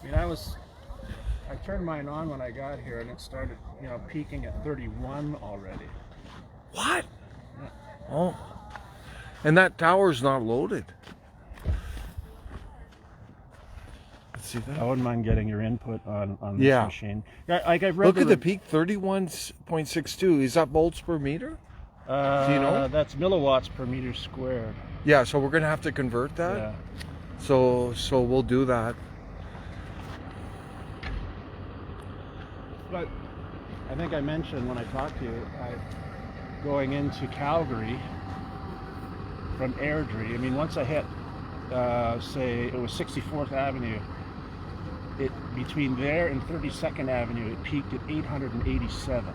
I mean, I turned mine on when I got here, and it started, peaking at 31 already. What? Yeah. Oh. And that tower's not loaded. Let's see that. I wouldn't mind getting your input on this Yeah. machine. Like I've read Look at the peak, 31.62. Is that volts per meter? Do you know? That's milliwatts per meter squared. Yeah, so we're going to have to convert that. Yeah. So we'll do that. But I think I mentioned when I talked to you, going into Calgary from Airdrie. I mean, once I hit, say, it was 64th Avenue, between there and 32nd Avenue, it peaked at 887.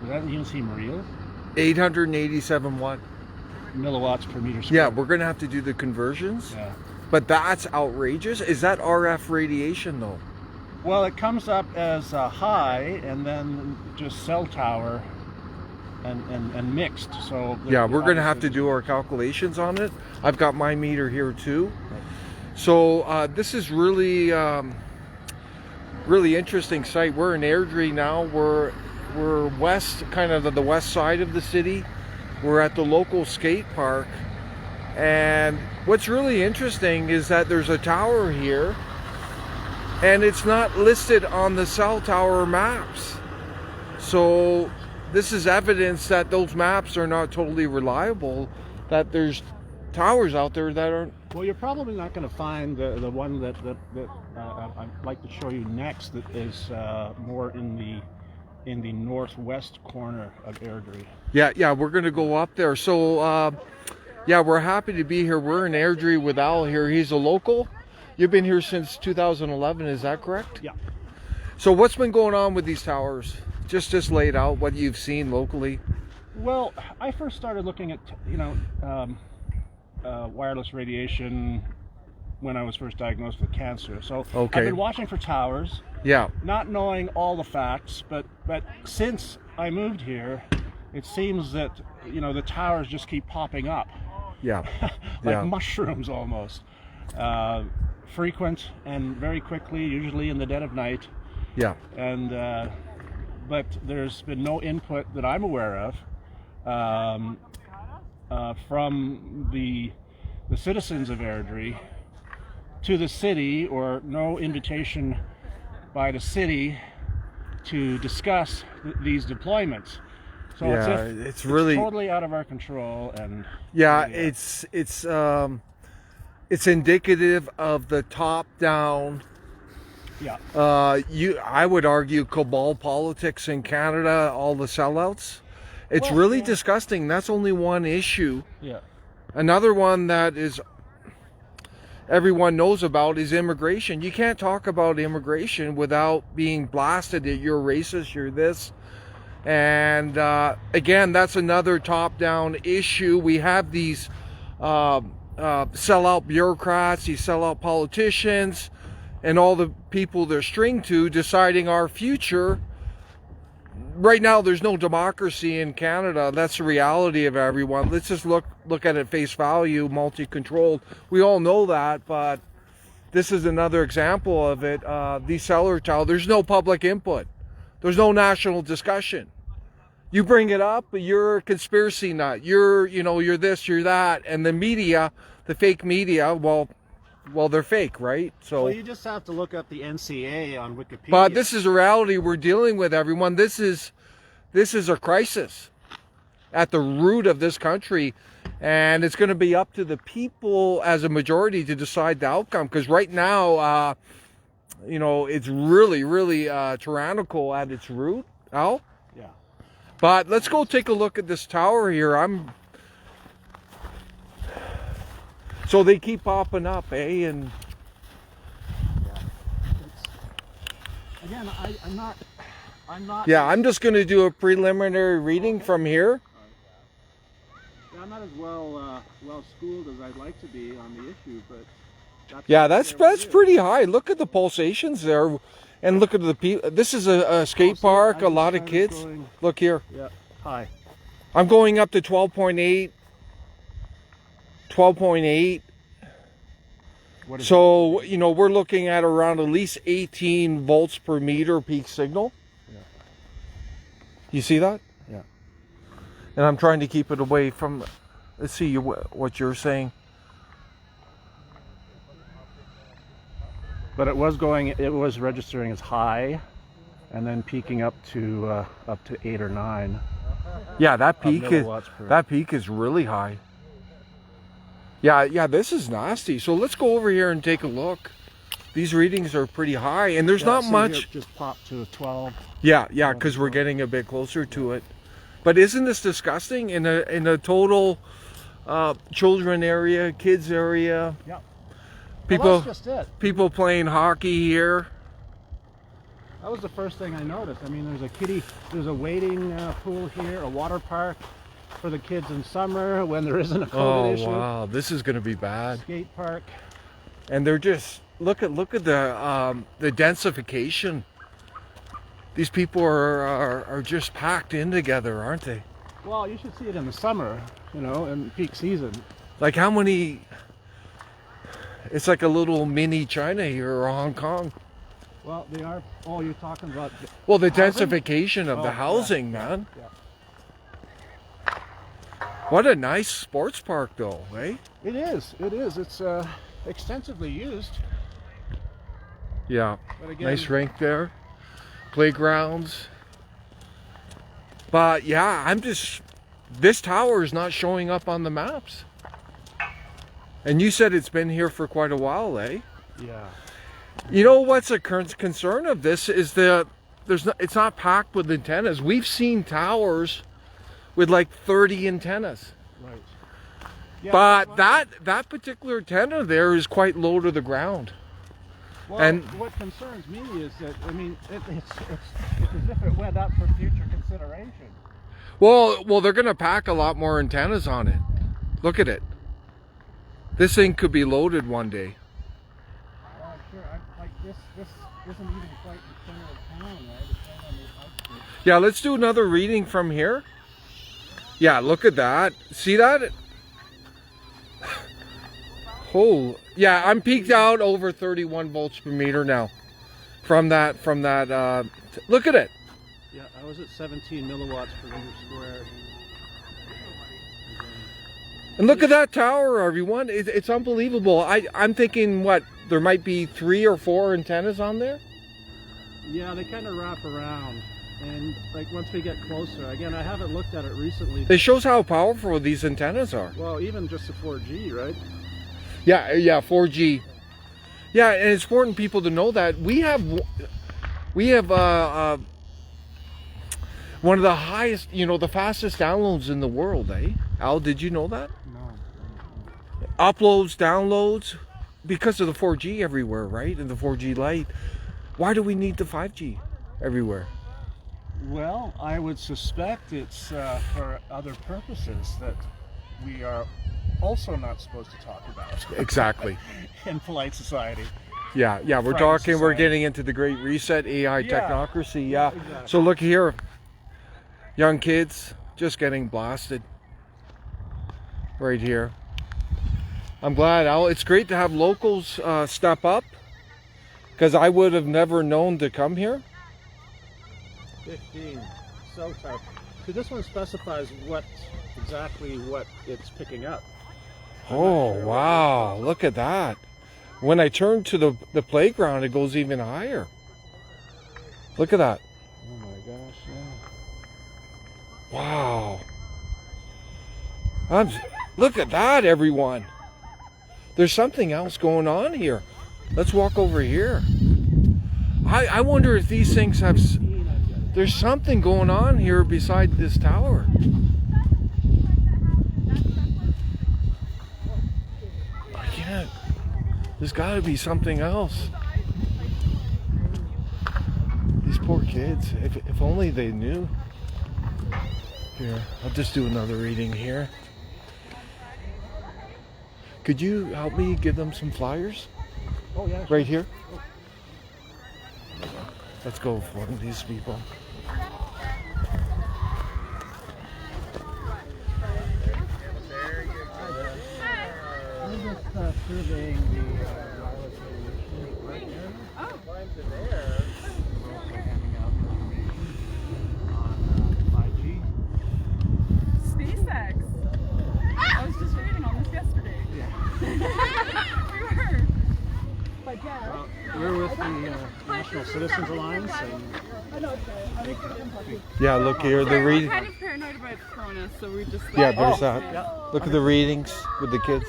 Does that even seem real? 887 what? Milliwatts per meter squared. Yeah, we're going to have to do the conversions. Yeah. But that's outrageous. Is that RF radiation though? Well, it comes up as a high and then just cell tower and mixed. So yeah, we're going to have to do our calculations on it. I've got my meter here too. So this is really really interesting site. We're in Airdrie now. We're west, kind of the west side of the city. We're at the local skate park, and what's really interesting is that there's a tower here, and it's not listed on the cell tower maps. So this is evidence that those maps are not totally reliable, that there's towers out there that aren't. Well, you're probably not going to find the one that I'd like to show you next, that is more in the northwest corner of Airdrie. Yeah, we're going to go up there. So yeah, we're happy to be here. We're in Airdrie with Al here. He's a local. You've been here since 2011, is that correct? Yeah. So what's been going on with these towers? Just laid out what you've seen locally. Well, I first started looking at wireless radiation when I was first diagnosed with cancer. So okay. I've been watching for towers. Yeah. Not knowing all the facts, but since I moved here, it seems that the towers just keep popping up. Yeah. Like mushrooms almost. Frequent and very quickly, usually in the dead of night. Yeah. And but there's been no input that I'm aware of from the citizens of Airdrie to the city, or no invitation by the city to discuss these deployments. So yeah, it's really totally out of our control. And yeah, it's indicative of the top-down. Yeah. I would argue cabal politics in Canada, all the sellouts. It's really disgusting. That's only one issue. Yeah. Another one that is everyone knows about is immigration. You can't talk about immigration without being blasted that you're racist, you're this. And again, that's another top-down issue. We have these sellout bureaucrats, these sellout politicians, and all the people they're string to deciding our future. Right now, there's no democracy in Canada. That's the reality of everyone. Let's just look at it face value, multi-controlled. We all know that, but this is another example of it. These cellular towers, there's no public input. There's no national discussion. You bring it up, you're a conspiracy nut. You're this, you're that. And the media, the fake media, well, they're fake, right? So well, you just have to look up the NCA on Wikipedia. But this is a reality we're dealing with, everyone. This is a crisis at the root of this country, and it's going to be up to the people as a majority to decide the outcome. Because right now, it's really, really tyrannical at its root, Al. Yeah. But let's go take a look at this tower here. So they keep popping up, eh? And again, I'm not. Yeah, I'm just going to do a preliminary reading from here. I'm not as well schooled as I'd like to be on the issue, but that's pretty high. Look at the pulsations there, and look at the people. This is a skate park. A lot of kids. Look here. Yeah. Hi. I'm going up to 12.8. 12.8. What is So, you know, we're looking at around at least 18 volts per meter peak signal. Yeah. You see that? Yeah. And I'm trying to keep it away from, let's see what you're saying. But it was registering as high, and then peaking up to 8 or 9. Yeah, that peak is really high. Yeah, this is nasty. So let's go over here and take a look. These readings are pretty high, and there's not much. It just popped to 12. Yeah, because we're getting a bit closer to it. But isn't this disgusting? In a total children area, kids area. Yeah. People, well, that's just it. People playing hockey here. That was the first thing I noticed. I mean, there's a wading pool here, a water park for the kids in summer when there isn't a COVID issue. Oh wow, this is going to be bad. Skate park. And they're just look at the densification. These people are just packed in together, aren't they? Well, you should see it in the summer, you know, in peak season. Like how many? It's like a little mini China here or Hong Kong. Well, they are. Oh, you're talking about. Well, the housing? densification of the housing, yeah, man. Yeah. What a nice sports park, though, eh? It is. It is. It's extensively used. Yeah. But again, Nice rink there. Playgrounds. But yeah, this tower is not showing up on the maps. And you said it's been here for quite a while, eh? Yeah. You know what's a current concern of this is that it's not packed with antennas. We've seen towers with like 30 antennas. Right. Yeah, But that particular antenna there is quite low to the ground. Well, and what concerns me is that, I mean, it's as if it went up for future consideration. well, they're going to pack a lot more antennas on it. Look at it. This thing could be loaded one day. Sure. Like this isn't even quite the center of town, right? It's right on the outskirts. Yeah, let's do another reading from here. Yeah, look at that. See that? Oh, yeah, I'm peaked out over 31 volts per meter now. From that, look at it. Yeah, I was at 17 milliwatts per meter squared. And look at that tower, everyone. It's unbelievable. I'm thinking, what, there might be 3 or 4 antennas on there? Yeah, they kind of wrap around. And like once we get closer, again, I haven't looked at it recently. It shows how powerful these antennas are. Well, even just the 4G, right? Yeah, 4G. Yeah, and it's important people to know that we have one of the highest, the fastest downloads in the world, eh? Al, did you know that? No. Uploads, downloads, because of the 4G everywhere, right? And the 4G light. Why do we need the 5G everywhere? Well, I would suspect it's for other purposes that we are also not supposed to talk about. Exactly. In polite society. Yeah, we're Private talking, society. we're getting into the great reset, AI Yeah. technocracy, yeah. Exactly. So look here, young kids just getting blasted right here. I'm glad, Al. It's great to have locals step up, because I would have never known to come here. 15. So tough. So this one specifies exactly what it's picking up. I'm not Oh, sure wow, look at that. When I turn to the playground, it goes even higher. Look at that. Oh my gosh, yeah. Wow. Look at that, everyone. There's something else going on here. Let's walk over here. I wonder if these things have... There's something going on here beside this tower. I can't. There's got to be something else. These poor kids. If only they knew. Here, I'll just do another reading here. Could you help me give them some flyers? Oh yeah. Sure. Right here? Let's go for these people. We're just surveying the handing out information on 5G. SpaceX. I was just reading on this yesterday. Yeah. We were. But yeah. Well, we're with the National Citizens Alliance, and Yeah, look here, the We're reading. kind of paranoid about Corona, so we just. Yeah, there's that. yeah. Look at the readings with the kids.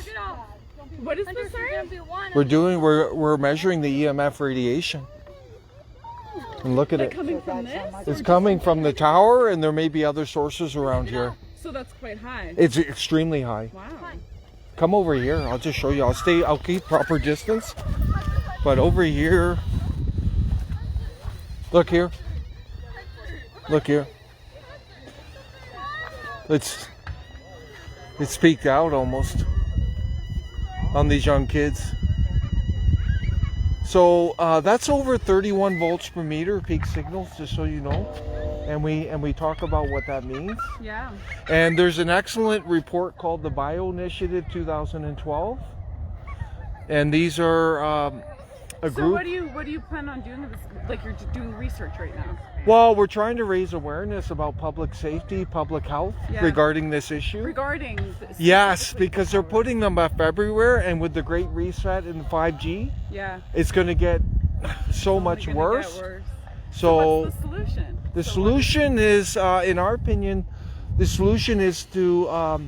What is this, sorry? We're measuring the EMF radiation. And look at Like it. coming from this? It's coming from the tower, and there may be other sources around here. So that's quite high. It's extremely high. Wow. Come over here. I'll just show you. I'll keep proper distance. But over here, look here. Look here. It's peaked out almost on these young kids. So that's over 31 volts per meter peak signals, just so you know. And we talk about what that means. Yeah. And there's an excellent report called the Bio Initiative 2012. And these are a So group. what do you plan on doing? Like you're doing research right now. Well, we're trying to raise awareness about public safety, public health Yeah. regarding this issue. Regarding this Yes, specifically. because they're putting them up everywhere, and with the Great Reset and 5G, Yeah. it's going to get so Only much gonna worse. get worse. So What's the solution? the solution is, in our opinion, the solution is to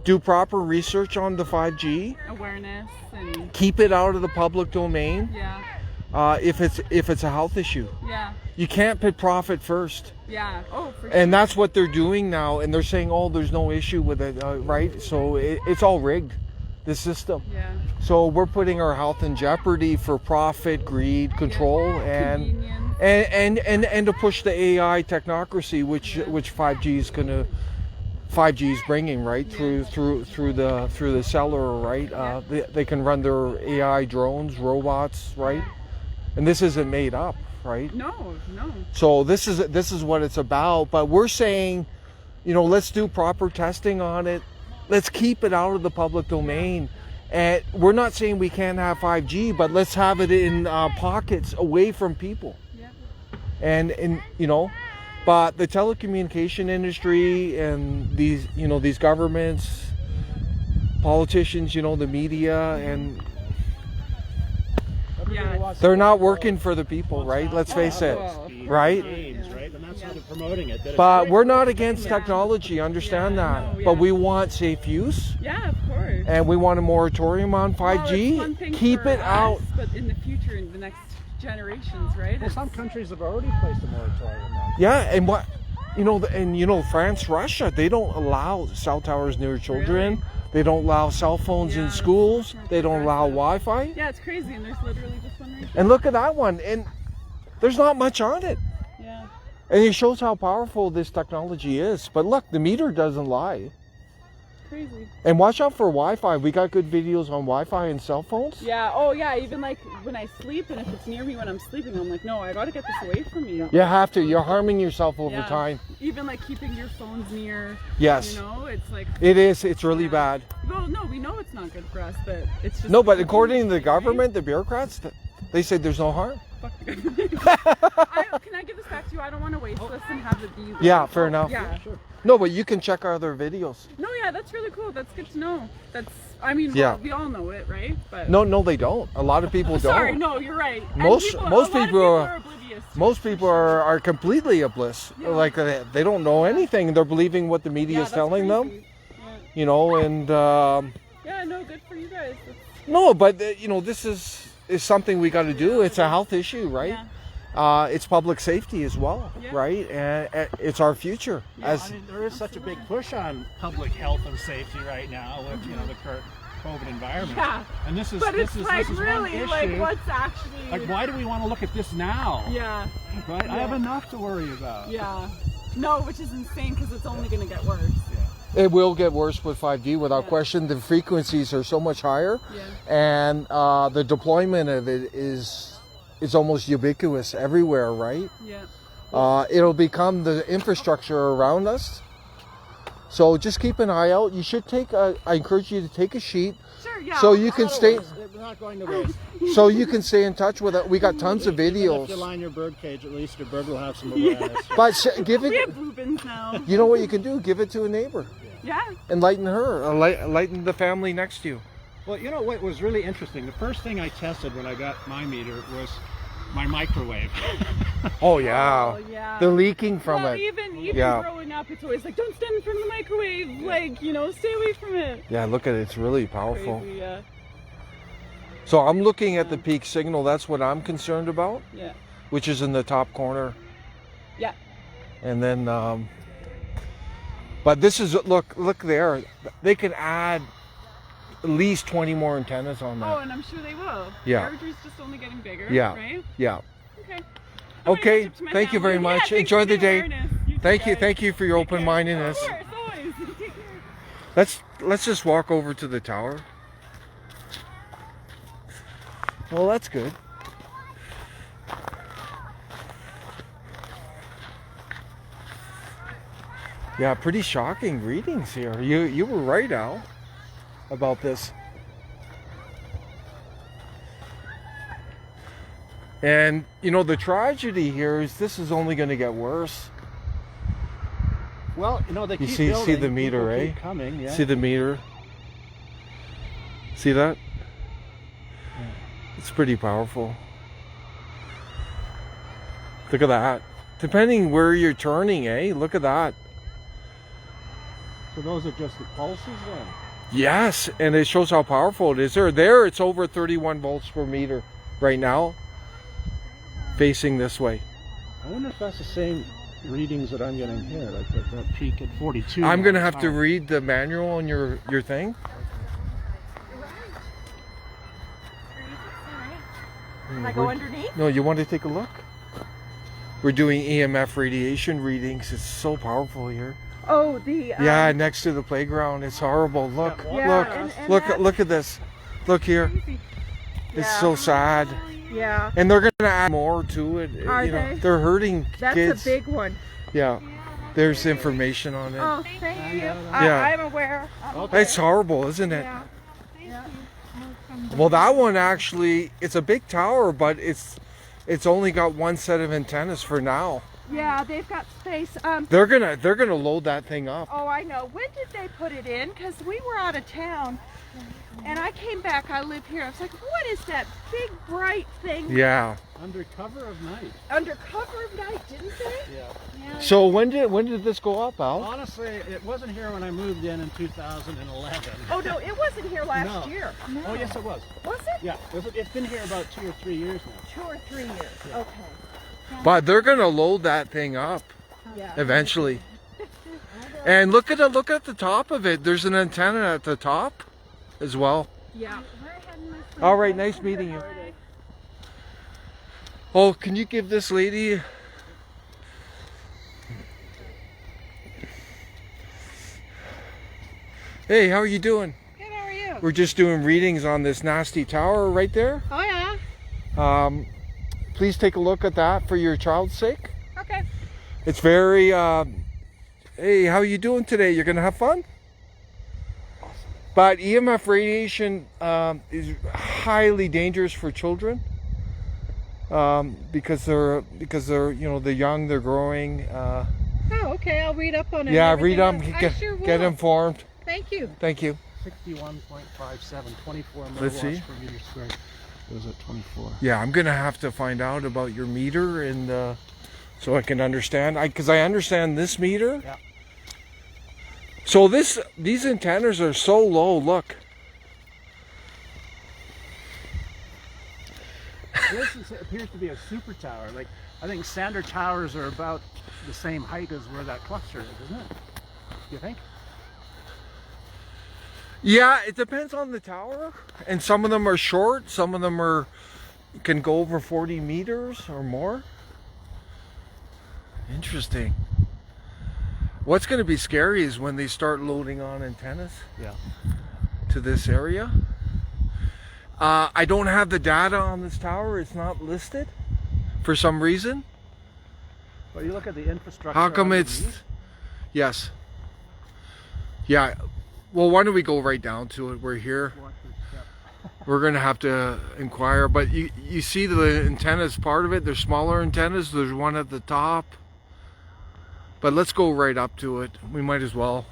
do proper research on the 5G, Awareness and keep it out of the public domain. yeah. If it's a health issue, Yeah. you can't put profit first. Yeah. Oh, for And that's what they're doing now, and they're saying, oh, there's no issue with it, right? So it's all rigged, the system. sure. Yeah. So we're putting our health in jeopardy for profit, greed, control, and Convenience. and to push the AI technocracy, which 5G is bringing, right, through the cellular, right? They can run their AI drones, robots, right? And this isn't made up, right? No. So this is what it's about. But we're saying, let's do proper testing on it. Let's keep it out of the public domain. And we're not saying we can't have 5G, but let's have it in pockets away from people. Yeah. And but the telecommunication industry and these governments, politicians, the media, and Yeah. they're not working for the people, right? Let's face it, right? Games, right? And that's how they're promoting it. that it's But great. we're not against Yeah. technology, understand Yeah, that. no, But yeah. we want safe use, Yeah, of course. and we want a moratorium on Well, it's 5G. one thing Keep for it out. us, but in the future, in the next generations, right? Well, some countries have already placed a moratorium on. Yeah, and France, Russia, they don't allow cell towers near children. Really? They don't allow cell phones in Yeah, schools. that's They don't allow progressive. Wi-Fi. Yeah, it's crazy, and there's literally just one right And look at that one, and there's not much on it. Yeah. And it shows how powerful this technology is. But look, the meter doesn't lie. Crazy. And watch out for Wi-Fi. We got good videos on Wi-Fi and cell phones. Yeah. Oh, yeah. Even like when I sleep, and if it's near me when I'm sleeping, I'm like, no, I gotta get this away from me. You have to. You're harming yourself over Yeah. time. Even like keeping your phones near. Yes. It's like. It is. It's really Yeah. bad. Well, no, we know it's not good for us, but it's just. No, but according to the government, the bureaucrats, they say there's no harm. Fuck the government. Can I give this back to you? I don't want to waste this and have it be. Yeah, fair enough. Yeah. Sure. No, but you can check our other videos. No, yeah, that's really cool. That's good to know. I mean, Yeah. well, we all know it, right? But. No, they don't. A lot of people don't. Sorry, no, you're right. And Most a lot of people are oblivious. to Most it, for people sure. are completely oblivious. Yeah. Like they don't know anything. They're believing what the media Yeah, is that's telling them. crazy. Yeah. And Yeah, no, good for you guys. no, but this is something we got to do. It's a health issue, right? Yeah. It's public safety as well, Yeah. right? And it's our future. Yeah, As I mean, there is such a big push on public health and safety right now with the current COVID environment. Yeah. And this is But this it's is like this is really one issue. like what's actually. Like, why do we want to look at this now? Yeah. Right? I Yeah. have enough to worry about. Yeah. No, which is insane because it's only gonna get worse. it will get worse with 5G without Yeah. question. The frequencies are so much higher, Yeah. and the deployment of it is almost ubiquitous everywhere, right? Yeah. It'll become the infrastructure around us. So just keep an eye out. You should I encourage you to take a sheet Sure. Yeah. so you can stay. not going to waste. So you can stay in touch with it. We got tons of Even videos. if you line your bird cage, at least your bird will have some awareness. But give We it. have blue bins now. You know what you can do? Give it to a neighbor. Yeah. Enlighten her. Enlighten the family next to you. Well, you know what was really interesting? The first thing I tested when I got my meter was my microwave. Oh yeah. Oh, yeah. They're leaking from well, it. even Yeah. growing up, it's always like, don't stand in front of the microwave. Like, you know, stay away from it. Yeah, look at it. It's really powerful. Crazy, yeah. So I'm looking at the peak signal. That's what I'm concerned about, Yeah. which is in the top corner. Yeah. And then, but this is, look there. They can add at least 20 more antennas on Oh, that. and I'm sure they will. Yeah. Airdrie's just only getting bigger. Yeah. Right? Yeah. Okay. Okay. Thank you very much. Yeah, Enjoy the day. Thank you. Guys. Thank you for your Take care. open-mindedness. Of course, always. Take care. Let's just walk over to the tower. Well, that's good. Yeah, pretty shocking readings here. You were right, Al, about this. And you know the tragedy here is this is only going to get worse. Well, you know, they You keep see building, the meter, people eh? keep coming, yeah. See the meter? See that? It's pretty powerful. Look at that. Depending where you're turning, eh? Look at that. So those are just the pulses then? Yes, and it shows how powerful it is. There it's over 31 volts per meter right now, facing this way. I wonder if that's the same readings that I'm getting here, like that peak at 42. I'm gonna have to read the manual on your thing. Can I go underneath? No, you want to take a look? We're doing EMF radiation readings. It's so powerful here. Oh, the Yeah, next to the playground. It's horrible. Look, Yeah, look, and look, that's- look at this. Look here. It's Yeah. so sad. yeah, And they're gonna add more to it. Are you know, they? they're hurting that's kids. a big one. Yeah. There's information on it. Oh, thank you. Yeah. I'm aware. It's horrible, isn't it? Yeah. Well, that one actually, it's a big tower, but it's only got one set of antennas for now. Yeah, they've got space. They're gonna load that thing up. Oh, I know. When did they put it in? Because we were out of town, and I came back. I live here. I was like, what is that big bright thing? Yeah. Under cover of night. Under cover of night, didn't they? Yeah. Yeah. So when did this go up, Al? Honestly, it wasn't here when I moved in 2011. Oh no, it wasn't here last No. year. Oh, yes, it was. Was it? Yeah, it's been here about 2 or 3 years now. 2 or 3 years. Okay. But they're gonna load that thing up Yeah. eventually. And look at the top of it. There's an antenna at the top as well. Yeah. All right, nice meeting you. Oh, can you give this lady? Hey, how are you doing? Good, how are you? We're just doing readings on this nasty tower right there. Oh yeah. Please take a look at that for your child's sake. Okay. It's very, hey, how are you doing today? You're gonna have fun? But EMF radiation is highly dangerous for children because they're you know they're young, they're growing. Oh, okay. I'll read up on it. Yeah, and read them, everything else. I sure get will. informed. Thank you. Thank you. 61.57, 24 Let's see. milliwatts per meter squared. It was at 24. Yeah, I'm gonna have to find out about your meter and so I can understand. Because I understand this meter. Yeah. So these antennas are so low. Look. This appears to be a super tower. Like, I think standard towers are about the same height as where that cluster is, isn't it? You think? Yeah, it depends on the tower, and some of them are short. Some of them can go over 40 meters or more. Interesting. What's going to be scary is when they start loading on antennas Yeah. to this area. I don't have the data on this tower. It's not listed for some reason. But you look at the infrastructure. How come it's... underneath. Yes. Yeah. Well, why don't we go right down to it? We're here. We're gonna have to inquire, but you see the antennas part of it. There's smaller antennas. There's one at the top. But let's go right up to it. We might as well.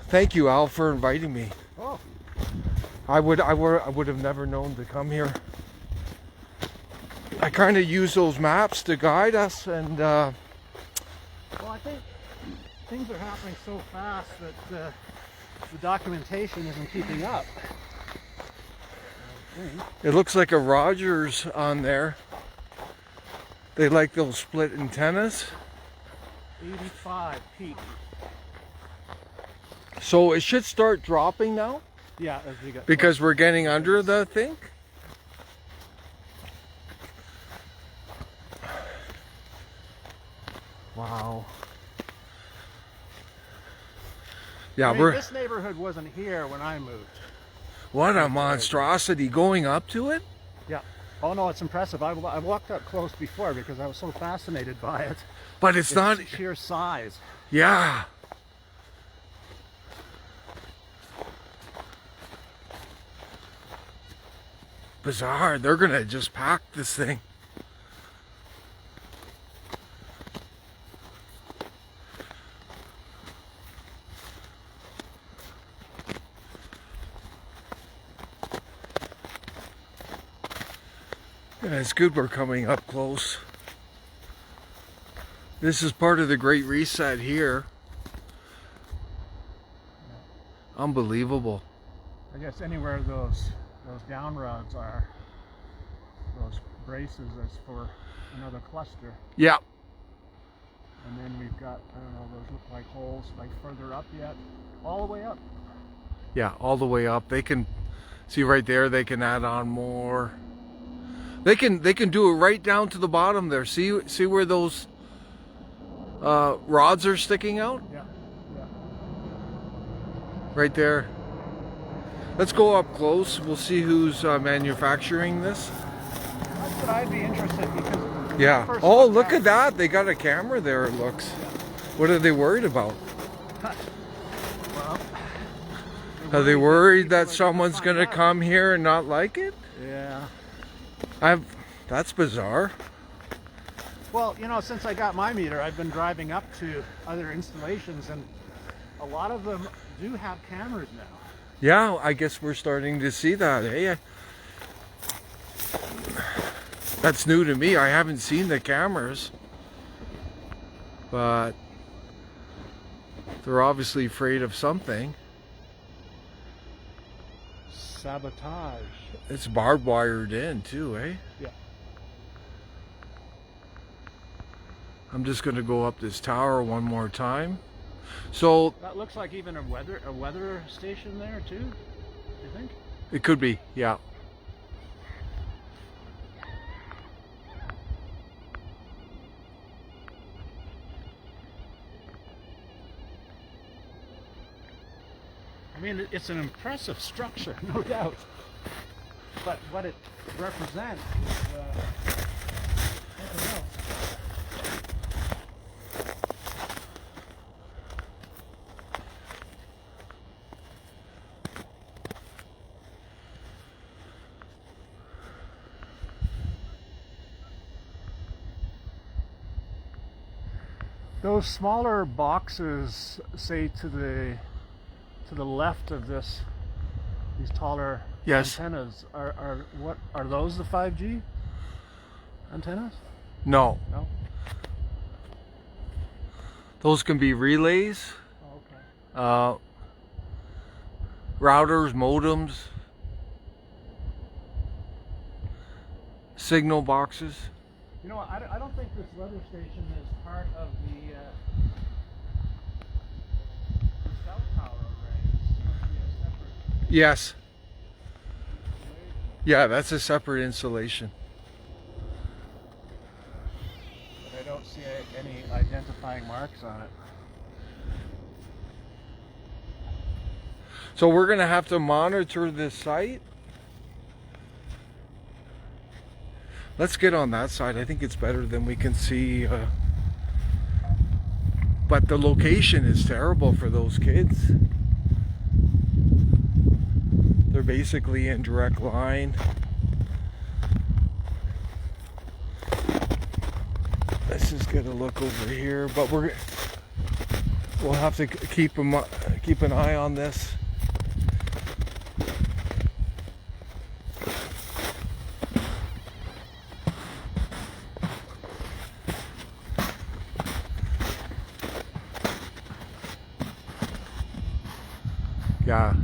Thank you, Al, for inviting me. Oh. I would have never known to come here. I kind of use those maps to guide us, and Well, I think things are happening so fast that the documentation isn't keeping up. it looks like a Rogers on there. They like those split antennas. 85 peak. So it should start dropping now Yeah, as we get because we're getting under the thing. Wow. Yeah, I mean, we're this neighborhood wasn't here when I moved. what a monstrosity going up to it. Yeah. Oh no, it's impressive. I walked up close before because I was so fascinated by it. But it's not. Sheer size. Yeah. Bizarre. They're gonna just pack this thing. Yeah, it's good we're coming up close. This is part of the Great Reset here. Unbelievable. I guess anywhere those down rods are, those braces is for another cluster. Yeah. And then we've got, I don't know, those look like holes like further up yet. All the way up. Yeah, all the way up. They can see right there, they can add on more. They can do it right down to the bottom there. See where those rods are sticking out? Yeah. Yeah. Right there. Let's go up close. We'll see who's manufacturing this. That's what I'd be interested because Yeah. first Oh, look look at- at that. They got a camera there, it looks. What are they worried about? Well, Are they worried that people are someone's find going to out. come here and not like it? Yeah. That's bizarre. Well, you know, since I got my meter, I've been driving up to other installations, and a lot of them do have cameras now. Yeah, I guess we're starting to see that, eh? That's new to me. I haven't seen the cameras. But they're obviously afraid of something. Sabotage. It's barbed wired in too, eh? Yeah. I'm just going to go up this tower one more time. So That looks like even a weather station there too. Do you think? it could be, yeah. I mean, it's an impressive structure, no doubt. But what it represents is something else. Those smaller boxes, say to the left of this, these taller Yes. antennas, are what are those? The 5G antennas? No. No. Those can be relays, Oh, okay. routers, modems, signal boxes. You know what? I don't think this weather station is part of the cell tower array. It's supposed to be a separate. Yes. Yeah, that's a separate installation. But I don't see any identifying marks on it. So we're going to have to monitor this site. Let's get on that side. I think it's better than we can see. But the location is terrible for those kids. basically in direct line. Let's just get a look over here, but we'll have to keep an eye on this. Yeah,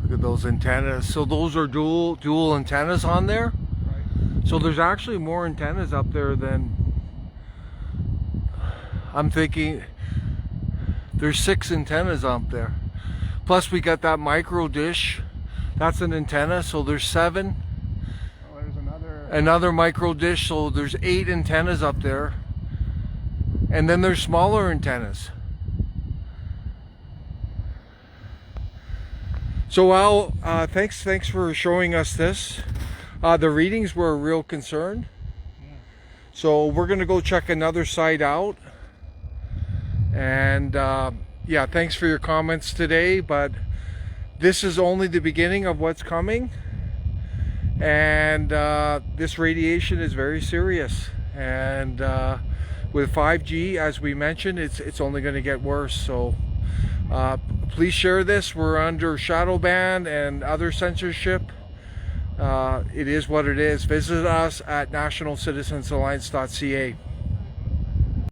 look at those antennas. So those are dual antennas on there. Right. So there's actually more antennas up there than I'm thinking. There's 6 antennas up there. Plus we got that micro dish. That's an antenna, so there's 7. Oh, there's another micro dish, so there's 8 antennas up there. And then there's smaller antennas. So Al, thanks for showing us this. The readings were a real concern. Yeah. So we're gonna go check another site out. And yeah, thanks for your comments today, but this is only the beginning of what's coming. And this radiation is very serious. And with 5G, as we mentioned, it's only gonna get worse. So please share this. We're under shadow ban and other censorship. It is what it is. Visit us at nationalcitizensalliance.ca.